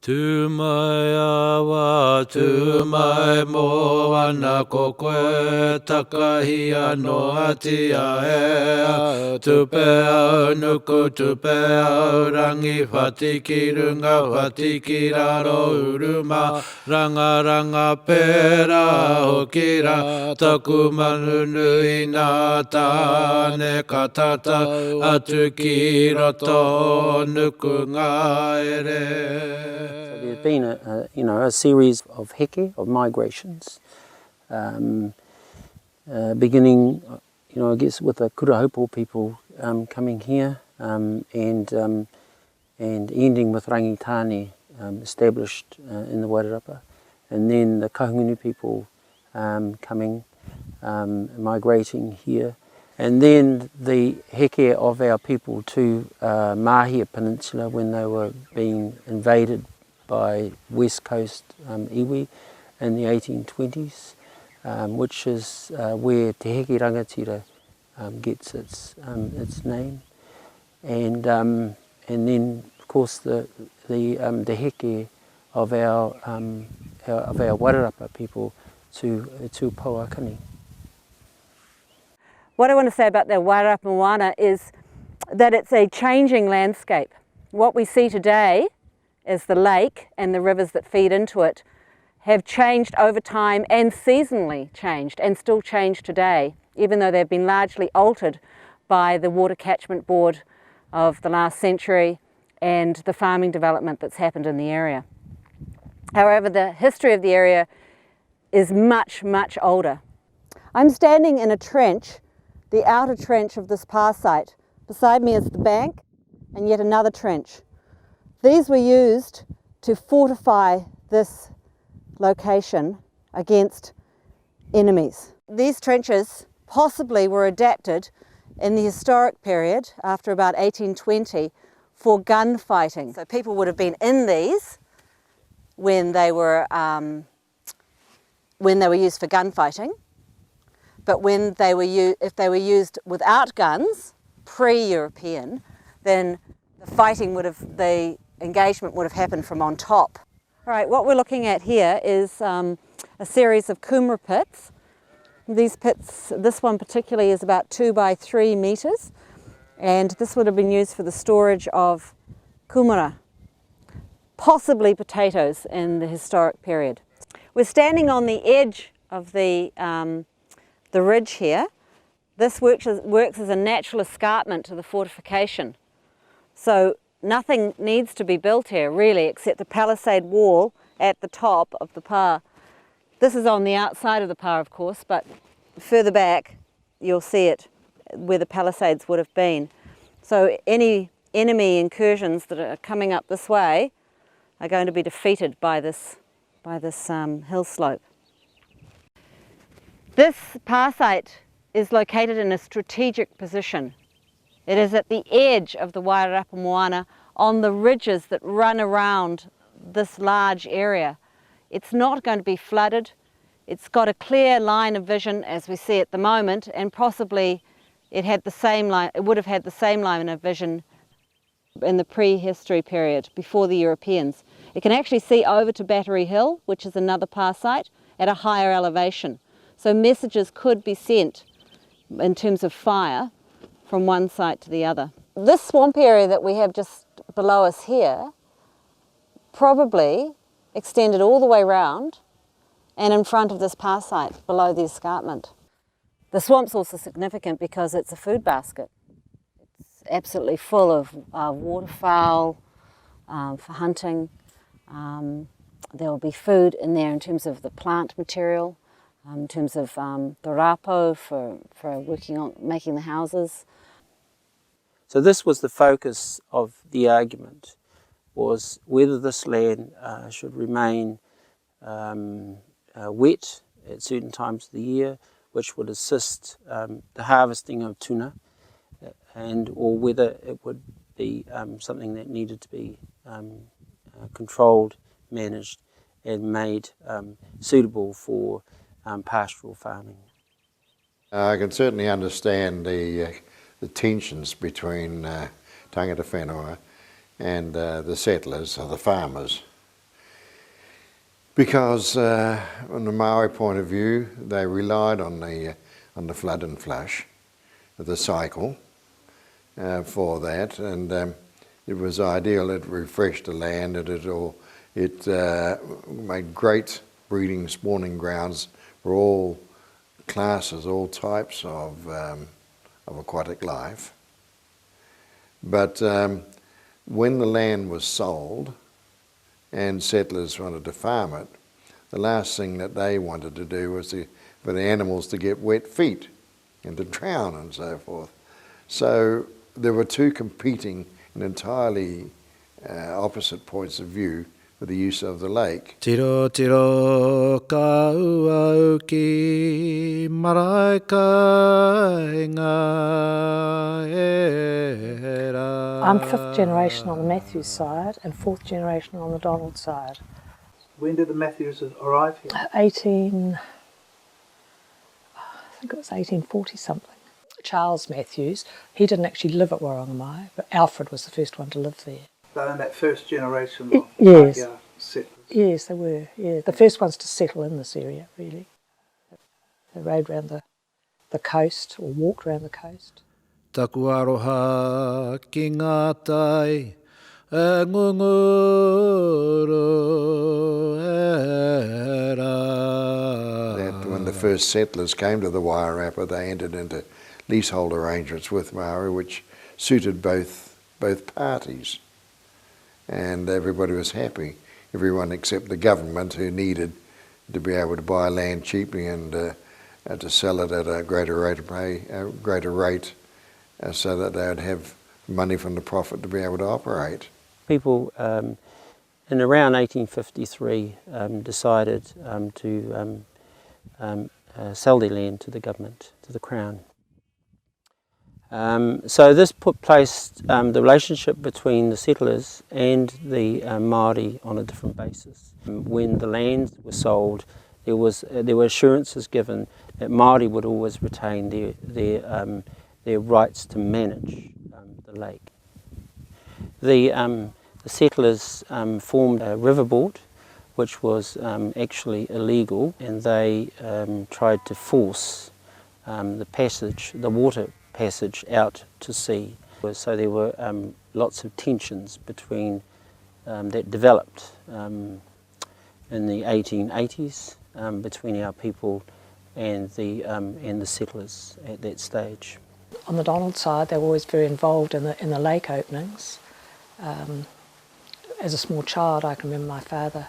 Tu mai awa, tu mai moana, ko koe takahia no atia ea. Tu pea nuku, tu pea rangi, whatiki runga, whatiki raro uruma, ranga ranga pera hokira, taku manunu ina tāne katata, atu ki roto nuku ngā ere. So there's been a series of heke, of migrations, beginning, I guess with the Kurahopo people coming here, and ending with Rangi established in the Wairarapa, and then the Kahungunu people coming, migrating here, and then the heke of our people to Mahia Peninsula when they were being invaded by West Coast iwi in the 1820s, which is where Te Heke Rangatira gets its name, and then of course the heke of our Wairarapa people to Pauakani. What I want to say about the Wairarapa Moana is that it's a changing landscape. What we see today as the lake and the rivers that feed into it have changed over time and seasonally changed and still change today, even though they've been largely altered by the water catchment board of the last century and the farming development that's happened in the area. However, the history of the area is much, much older. I'm standing in a trench, the outer trench of this pā site. Beside me is the bank and yet another trench. These were used to fortify this location against enemies. These trenches possibly were adapted in the historic period after about 1820 for gunfighting. So people would have been in these when they were used for gunfighting. But when if they were used without guns, pre-European, then the engagement would have happened from on top. All right, what we're looking at here is a series of kumara pits. These pits, this one particularly is about 2 by 3 metres, and this would have been used for the storage of kumara, possibly potatoes in the historic period. We're standing on the edge of the ridge here. This works as a natural escarpment to the fortification. So nothing needs to be built here really except a palisade wall at the top of the pā. This is on the outside of the pā, of course, but further back you'll see it where the palisades would have been. So any enemy incursions that are coming up this way are going to be defeated by this hill slope. This pā site is located in a strategic position. It is at the edge of the Wairarapa Moana on the ridges that run around this large area. It's not going to be flooded. It's got a clear line of vision as we see at the moment, and possibly it would have had the same line of vision in the prehistory period before the Europeans. It can actually see over to Battery Hill, which is another pā site, at a higher elevation. So messages could be sent in terms of fire from one site to the other. This swamp area that we have just below us here probably extended all the way round and in front of this pā site below the escarpment. The swamp's also significant because it's a food basket. It's absolutely full of waterfowl for hunting. There will be food in there in terms of the plant material, in terms of the rapo for working on making the houses. So this was the focus of the argument, was whether this land should remain wet at certain times of the year, which would assist the harvesting of tuna, or whether it would be something that needed to be controlled, managed and made suitable for pastoral farming. I can certainly understand the tensions between tangata whenua and the settlers or the farmers Because from the Maori point of view, they relied on the flood and flush, the cycle, for that, and it was ideal. It refreshed the land, it made great breeding, spawning grounds for all classes, all types of aquatic life. But when the land was sold and settlers wanted to farm it, the last thing that they wanted to do was for the animals to get wet feet and to drown and so forth. So there were two competing and entirely opposite points of view for the use of the lake. Tiro tiro ka ua uki marae kai ngā era. I'm 5th generation on the Matthews side and 4th generation on the Donald side. When did the Matthews arrive here? I think it was 1840 something. Charles Matthews, he didn't actually live at Wairarapa, but Alfred was the first one to live there. So in that first generation of Yes. settlers? Yes, they were. Yeah, the first ones to settle in this area, really. They rode around the coast, or walked around the coast. Taku aroha ki ngā tai, e ngunguru era. That when the first settlers came to the Wairarapa, they entered into leasehold arrangements with Maori, which suited both parties, and everybody was happy. Everyone except the government, who needed to be able to buy land cheaply and to sell it at a greater rate, so that they would have money from the profit to be able to operate. People in around 1853 decided to sell their land to the government, to the Crown. So this put placed the relationship between the settlers and the Māori on a different basis. When the lands were sold, there were assurances given that Māori would always retain their rights to manage the lake. The settlers formed a river board, which was actually illegal, and they tried to force the water passage out to sea. So there were lots of tensions between that developed in the 1880s between our people and the settlers at that stage. On the Donald side, they were always very involved in the lake openings. As a small child, I can remember my father,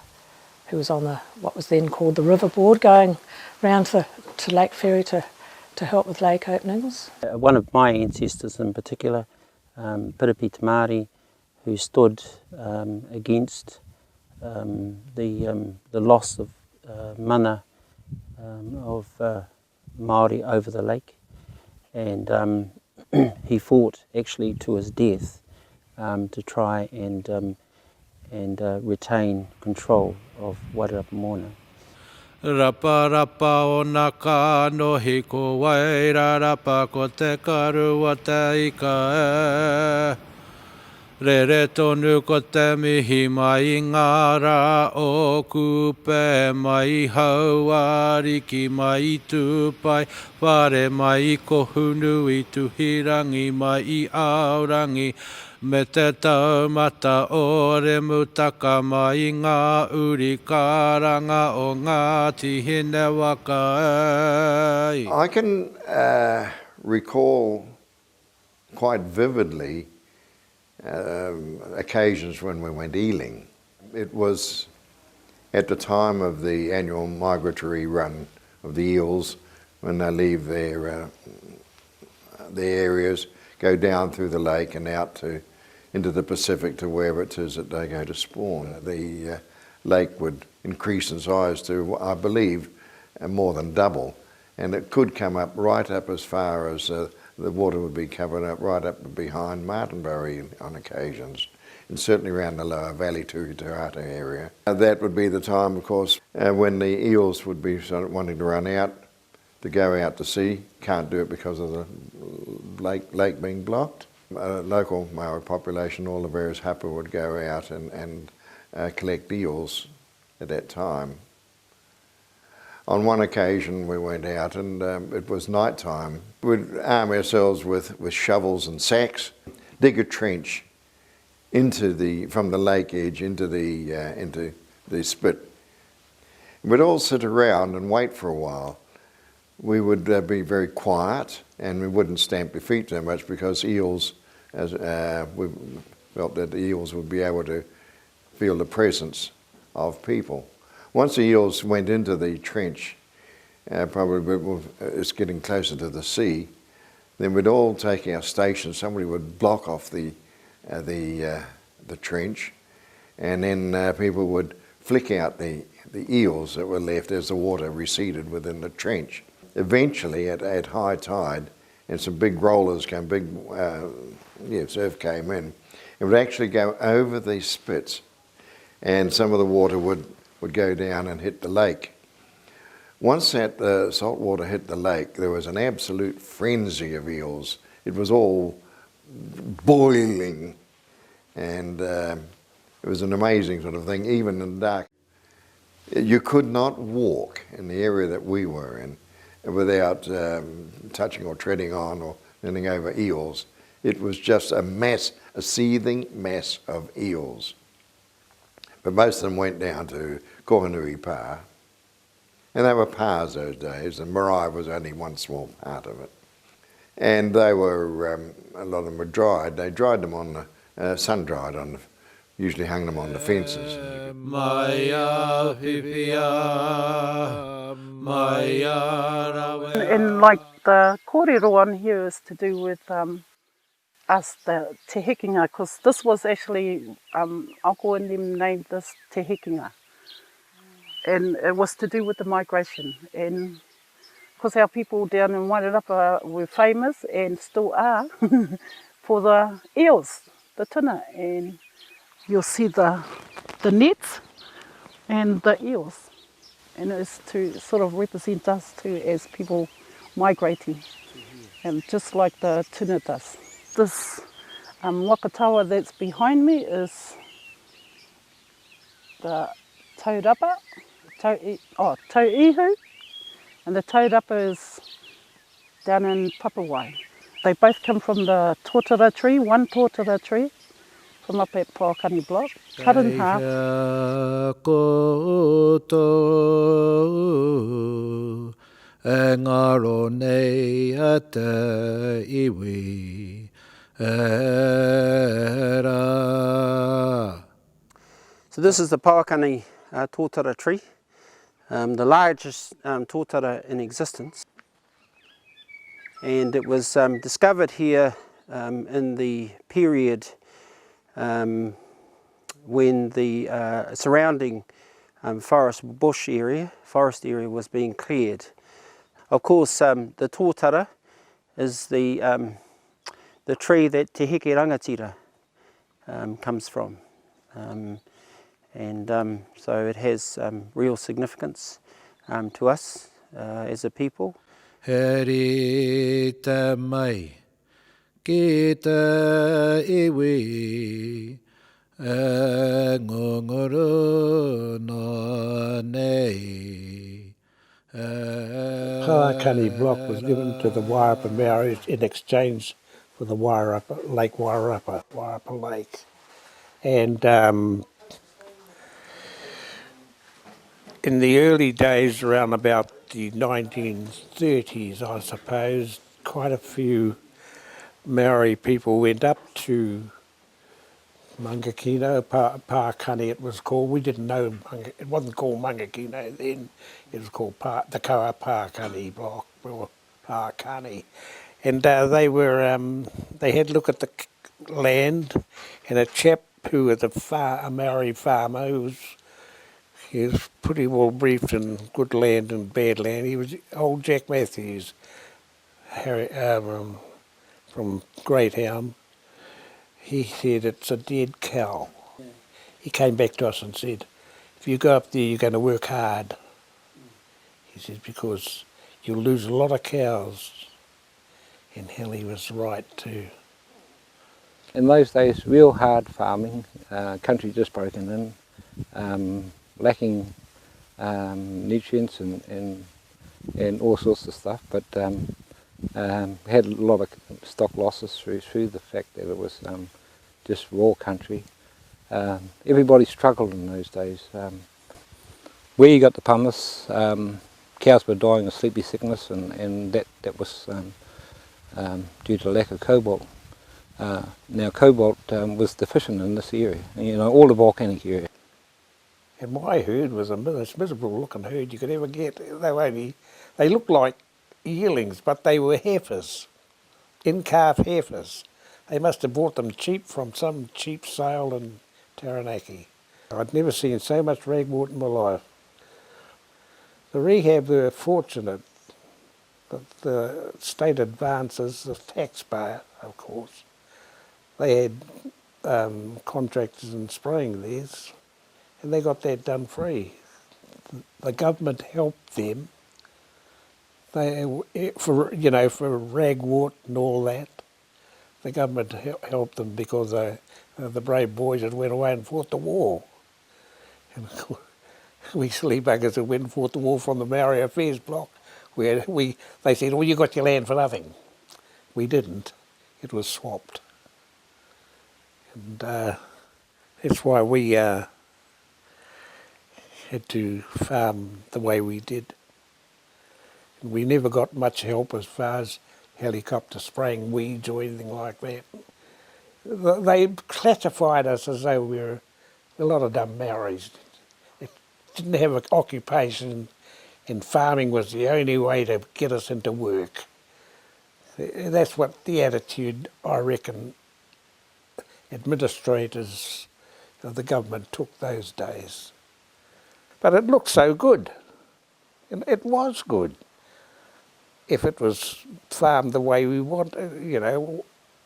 who was on what was then called the river board, going round to Lake Ferry to help with lake openings. One of my ancestors in particular, Piripi Te Māori, who stood against the loss of mana of Māori over the lake, and he fought actually to his death to try and retain control of Wairarapa Moana. Rapa rapa o nā ka nohi ko Wairarapa ko te karua te ika e. Re tonu ko te mihi mai ngā rā o kupe mai hauari ki mai tūpai whare mai ko hunu i tuhirangi mai I aorangi. Me te taumata o re mutaka mai ngā uri karanga o ngā tihine waka ei. I can recall quite vividly occasions when we went eeling. It was at the time of the annual migratory run of the eels, when they leave their areas, go down through the lake and out into the Pacific to wherever it is that they go to spawn. The lake would increase in size to, I believe, more than double, and it could come up right up as far as the water would be covered up right up behind Martinbury on occasions, and certainly around the lower valley to Tarata area. That would be the time, of course, when the eels would be wanting to run out, to go out to sea. Can't do it because of the lake being blocked. Local Maori population, all the various hapa would go out and collect eels at that time. On one occasion we went out and it was night time. We'd arm ourselves with shovels and sacks, dig a trench from the lake edge into the spit. We'd all sit around and wait for a while. We would be very quiet and we wouldn't stamp your feet so much because eels, we felt that the eels would be able to feel the presence of people. Once the eels went into the trench, probably it's getting closer to the sea, then we'd all take our station. Somebody would block off the trench, and then people would flick out the eels that were left as the water receded within the trench. Eventually, at high tide, and some big rollers came, surf came in, it would actually go over these spits, and some of the water would go down and hit the lake. Once that salt water hit the lake, there was an absolute frenzy of eels. It was all boiling, and it was an amazing sort of thing, even in the dark. You could not walk in the area that we were in without touching or treading on or anything over eels. It was just a mass, a seething mass of eels. But most of them went down to Kohanui Pa, and they were pas those days, and marae was only one small part of it. And they were, a lot of them were dried. They dried them on the, sun-dried, usually hung them on the fences. And like the kōrero on here is to do with us, the te hekinga, because this was actually, Uncle and them named this te hekinga. And it was to do with the migration. And because our people down in Wairarapa were famous and still are for the eels, the tuna. And you'll see the nets and the eels. And it's to sort of represent us too as people migrating. And just like the tuna does. This wakatawa that's behind me is the taurapa, tauihu, and the taurapa is down in Papawai. They both come from the tōtara tree, one tōtara tree, from up at Paokani block, cut in half. Engaro nei ate iwi era. So this is the Paokani tōtara tree, the largest tōtara in existence. And it was discovered here in the period when the surrounding forest area was being cleared. Of course, the tōtara is the tree that Te Heke Rangatira comes from. So it has real significance to us as a people. Heri te mai, ki te iwi, e ngongoro nā nei. Paokani block was given to the Wairarapa Maoris in exchange for the Wairarapa Lake. And in the early days, around about the 1930s, I suppose, quite a few Maori people went up to Mangakino, Paokani it was called. We didn't know, it wasn't called Mangakino then, it was called the Kaua Paokani block, or Paokani. And they had a look at the land, and a chap who was a Maori farmer who was pretty well briefed in good land and bad land. He was old Jack Matthews, from Greytown. He said, it's a dead cow. He came back to us and said, if you go up there, you're going to work hard. He said, because you'll lose a lot of cows. And Helly was right too. In those days, real hard farming, country just broken in. lacking nutrients and all sorts of stuff, but had a lot of stock losses through the fact that it was just raw country. Everybody struggled in those days. Where you got the pumice, cows were dying of sleepy sickness, and that was due to lack of cobalt. Now cobalt was deficient in this area, all the volcanic area. And my herd was the most miserable looking herd you could ever get. They looked like yearlings, but they were heifers, in-calf heifers. They must have bought them cheap from some cheap sale in Taranaki. I'd never seen so much ragwort in my life. The rehab were fortunate, but the state advances, the taxpayer, of course, they had contractors in spraying these, and they got that done free. The government helped them. For ragwort and all that, the government helped them because the brave boys that went away and fought the war. And we silly buggers who went and fought the war from the Maori Affairs block, they said, "Oh, you got your land for nothing." We didn't. It was swapped. And that's why we had to farm the way we did. And we never got much help as far as helicopter spraying weeds or anything like that. They classified us as though we were a lot of dumb Maoris. They didn't have an occupation, and farming was the only way to get us into work. That's what the attitude, I reckon, administrators of the government took those days. But it looked so good, and it was good. If it was farmed the way we want,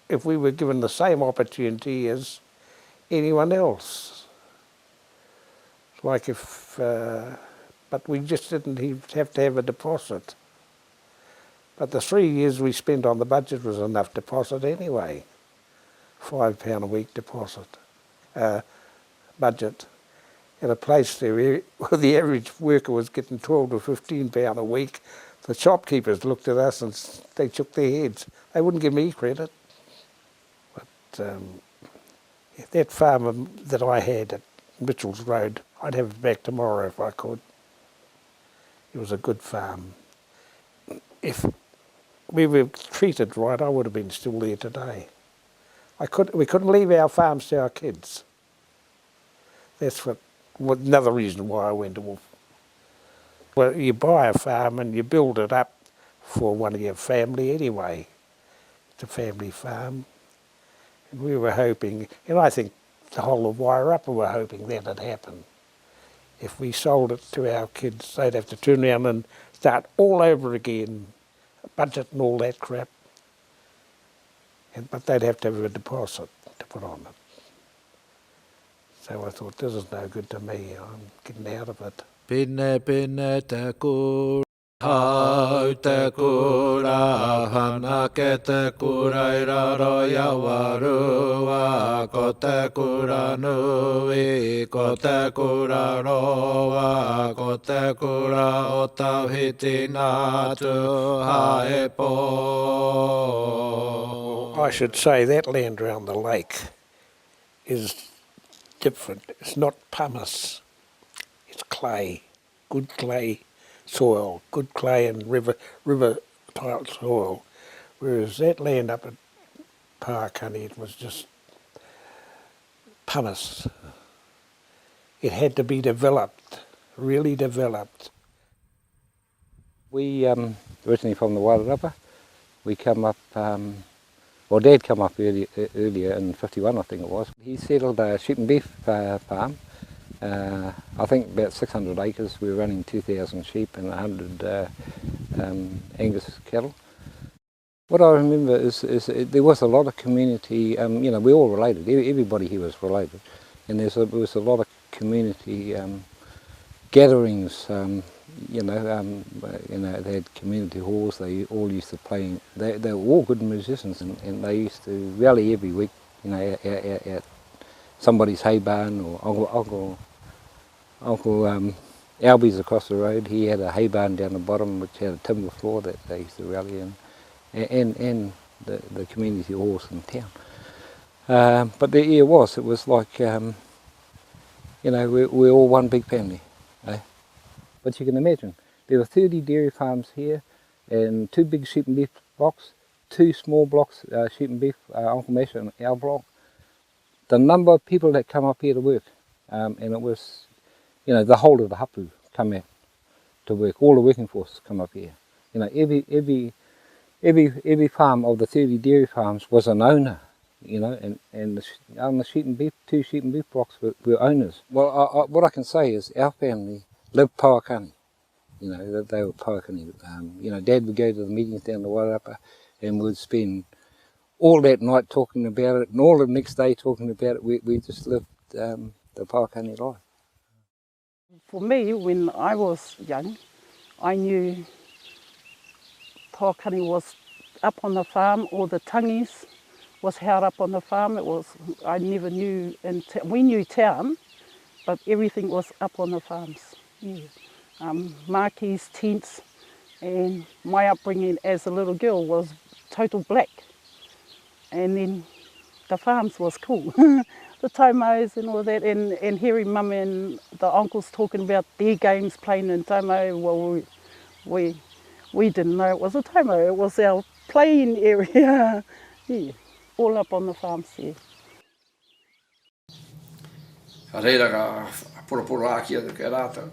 if we were given the same opportunity as anyone else. Like but we just didn't have to have a deposit. But the 3 years we spent on the budget was enough deposit anyway. £5 a week deposit, budget. At a place there where the average worker was getting £12 to £15 a week, the shopkeepers looked at us and they shook their heads. They wouldn't give me credit. But that farm that I had at Mitchell's Road, I'd have it back tomorrow if I could. It was a good farm. If we were treated right, I would have been still there today. We couldn't leave our farms to our kids. That's another reason why I went to Wolf. Well, you buy a farm and you build it up for one of your family anyway. It's a family farm. And we were hoping, and I think the whole of Wairarapa were hoping that'd happen. If we sold it to our kids, they'd have to turn around and start all over again, budget and all that crap. But they'd have to have a deposit to put on it. So I thought, this is no good to me, I'm getting out of it. Pine te kura, hau te kura, hana ke te kura I raro ia warua, ko te kura nui, ko te kura roa, ko te kura o tauhiti ngātu haepo. I should say that land around the lake is different. It's not pumice. It's clay, good clay soil, good clay and river type soil. Whereas that land up at Pakani, it was just pumice. It had to be developed, really developed. We originally from the Wairarapa. We come up, well Dad come up earlier in 51 I think it was. He settled a sheep and beef farm. I think about 600 acres. We were running 2,000 sheep and 100 Angus cattle. What I remember is there was a lot of community, we're all related, everybody here was related, and there was a lot of community gatherings, they had community halls, they all used to play, they were all good musicians, and they used to rally every week, at somebody's hay barn or Uncle Albie's across the road. He had a hay barn down the bottom which had a timber floor that they used to rally in, and the community halls in town. But there it was like, you know, we're all one big family. But you can imagine, there were 30 dairy farms here, and 2 big sheep and beef blocks, 2 small blocks, sheep and beef, Uncle Mash and our block. The number of people that come up here to work, and it was, you know, the whole of the hapu come out to work. All the working force come up here. You know, every farm of the 30 dairy farms was an owner. You know, and the sheep and beef, 2 sheep and beef blocks were owners. Well, what I can say is our family lived Pauakani. You know, they were Pauakani. You know, Dad would go to the meetings down the Wairarapa and would spend all that night talking about it, and all the next day talking about it. We just lived the Pauakani life. For me, when I was young, I knew Pauakani was up on the farm, or the tangis was held up on the farm. I never knew, we knew town, but everything was up on the farms. Yeah. Marquees, tents, and my upbringing as a little girl was total black. And then the farms was cool. The taumos and all that, and hearing mum and the uncles talking about their games playing in taumo, well, we didn't know it was a taumo, it was our playing area. Yeah, all up on the farms here. Ka reira ka poroporo ākia ke rātau,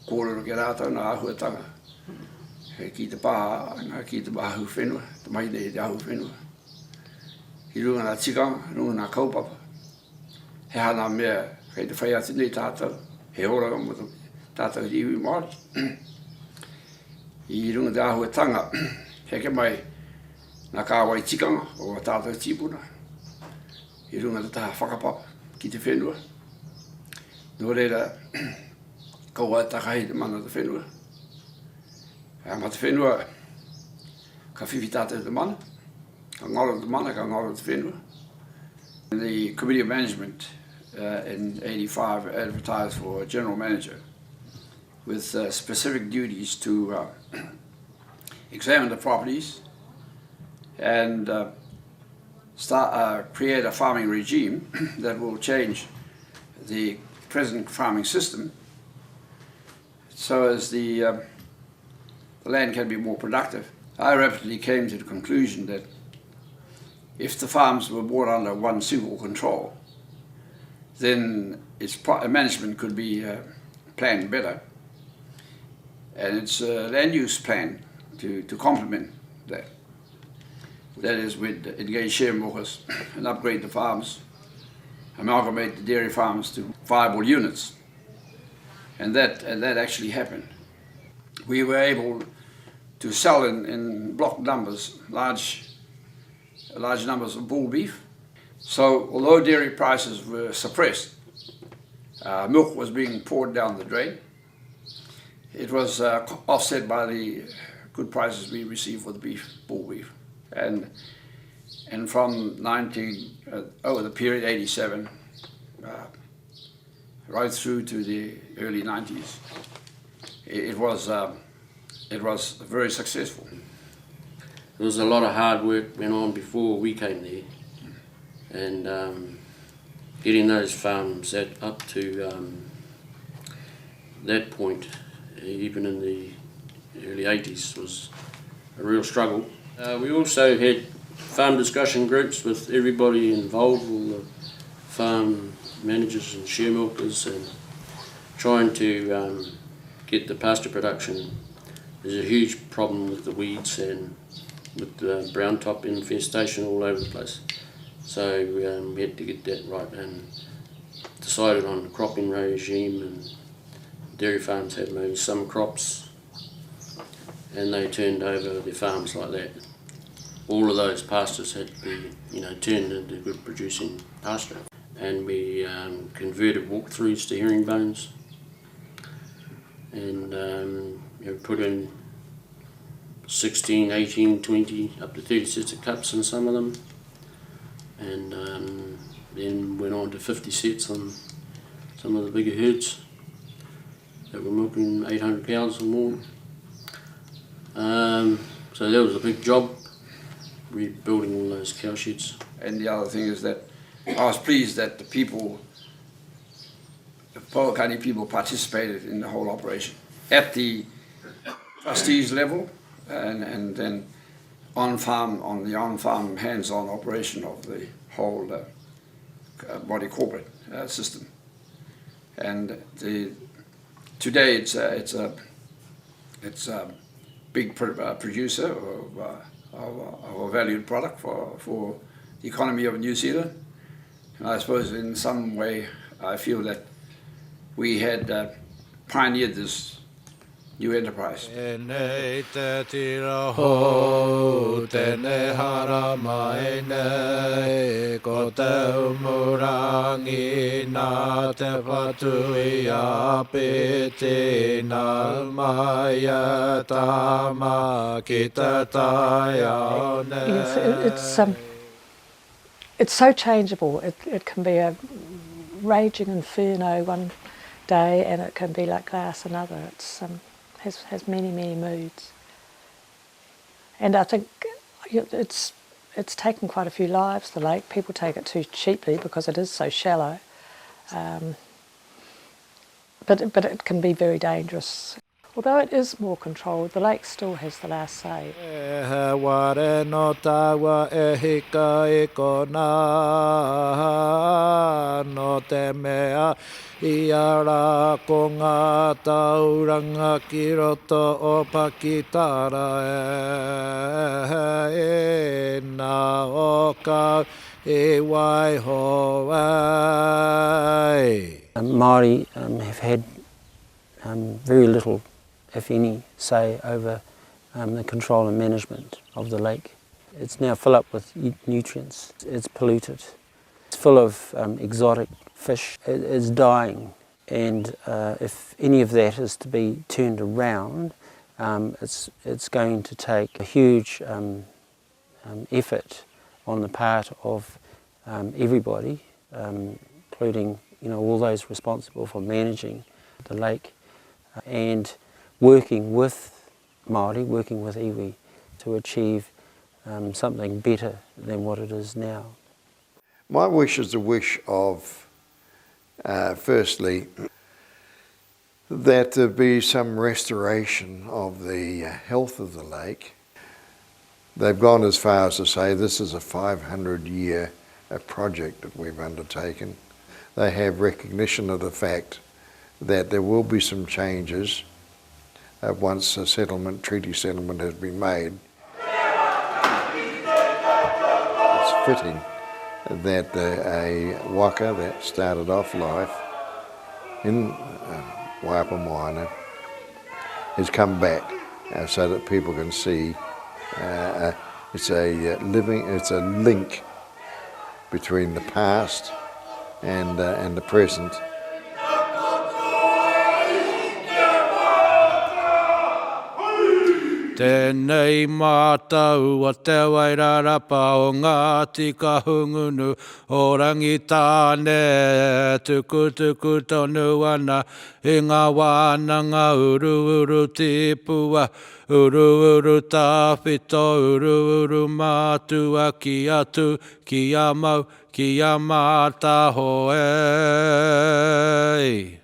kōrero ke rātau nā ahuatanga. Ki te pā, ki te ahu whenua, te mai nei te ahu whenua. Ki runga nā tikanga, runga nā kaupapa. He hana mea, kei te whai ati nei tātou, he oranga mo tātou i iwi Māori. I runga te ahuatanga, he ke mai nā kāwai tikanga o tātou tīpuna. I runga te taha whakapapa ki te whenua. Nō reira, kaua takahi te mana te whenua. Ma te whenua, ka whiwhi tātou te mana, ka ngaro te mana, ka ngaro te whenua. The Committee of Management in 85 advertised for a general manager with specific duties to examine the properties and create a farming regime that will change the present farming system so as the land can be more productive. I rapidly came to the conclusion that if the farms were brought under one single control, then its management could be planned better, and its land use plan to complement that. That is, we'd engage share mokas and upgrade the farms, amalgamate the dairy farms to viable units, and that actually happened. We were able to sell in block numbers large numbers of bull beef. So although dairy prices were suppressed, milk was being poured down the drain. It was offset by the good prices we received for the beef, bull beef. And from the period 87, right through to the early 90s, it was very successful. There was a lot of hard work went on before we came there, and getting those farms up to that point, even in the early 80s, was a real struggle. We also had farm discussion groups with everybody involved, all the farm managers and share milkers, and trying to get the pasture production. There's a huge problem with the weeds and with the brown top infestation all over the place. So we had to get that right and decided on a cropping regime, and dairy farms had maybe some crops and they turned over their farms like that. All of those pastures had to be, turned into good producing pasture. And we converted walk-throughs to herringbones, and put in 16, 18, 20, up to 30 sets of cups in some of them, and then went on to 50 sets on some of the bigger herds. that were milking 800 cows or more. So that was a big job, rebuilding all those cow sheds. And the other thing is that I was pleased that the Polokani people participated in the whole operation at the trustees level and then on the on-farm hands-on operation of the whole body corporate system. And today it's a big producer of a valued product for the economy of New Zealand. And I suppose in some way I feel that we had pioneered this new enterprise. Tēnei te tira hou, tēnei harama e nei, ko te umurangi nā te whatui a pete nā mai a tama ki te tai au nei. Yes, it's so changeable. It can be a raging inferno one day and it can be like glass another. It's has many moods, and I think it's taken quite a few lives. The lake, people take it too cheaply because it is so shallow, but it can be very dangerous. Although it is more controlled, the lake still has the last say. He ware no taua e hika i kona no te mea I ara ko ngā tauranga ki roto o Pakitara e nā o kau e waiho ai. Māori have had very little, if any, say over the control and management of the lake. It's now full up with nutrients. It's polluted. It's full of exotic fish. It is dying, and if any of that is to be turned around, it's going to take a huge effort on the part of everybody, including all those responsible for managing the lake, and working with Māori, working with iwi to achieve something better than what it is now. My wish is the wish of, firstly, that there be some restoration of the health of the lake. They've gone as far as to say this is a 500-year project that we've undertaken. They have recognition of the fact that there will be some changes once a treaty settlement has been made. It's fitting that a waka that started off life in Wairarapa Moana has come back so that people can see it's a link between the past and the present. Tēnei mātau o te Wairarapa o ngā tika hungunu o rangi tāne tuku tonu ana I ngā wānanga uru tipua uru tāwhito uru mātua ki atu ki a mau ki a mātaho ei.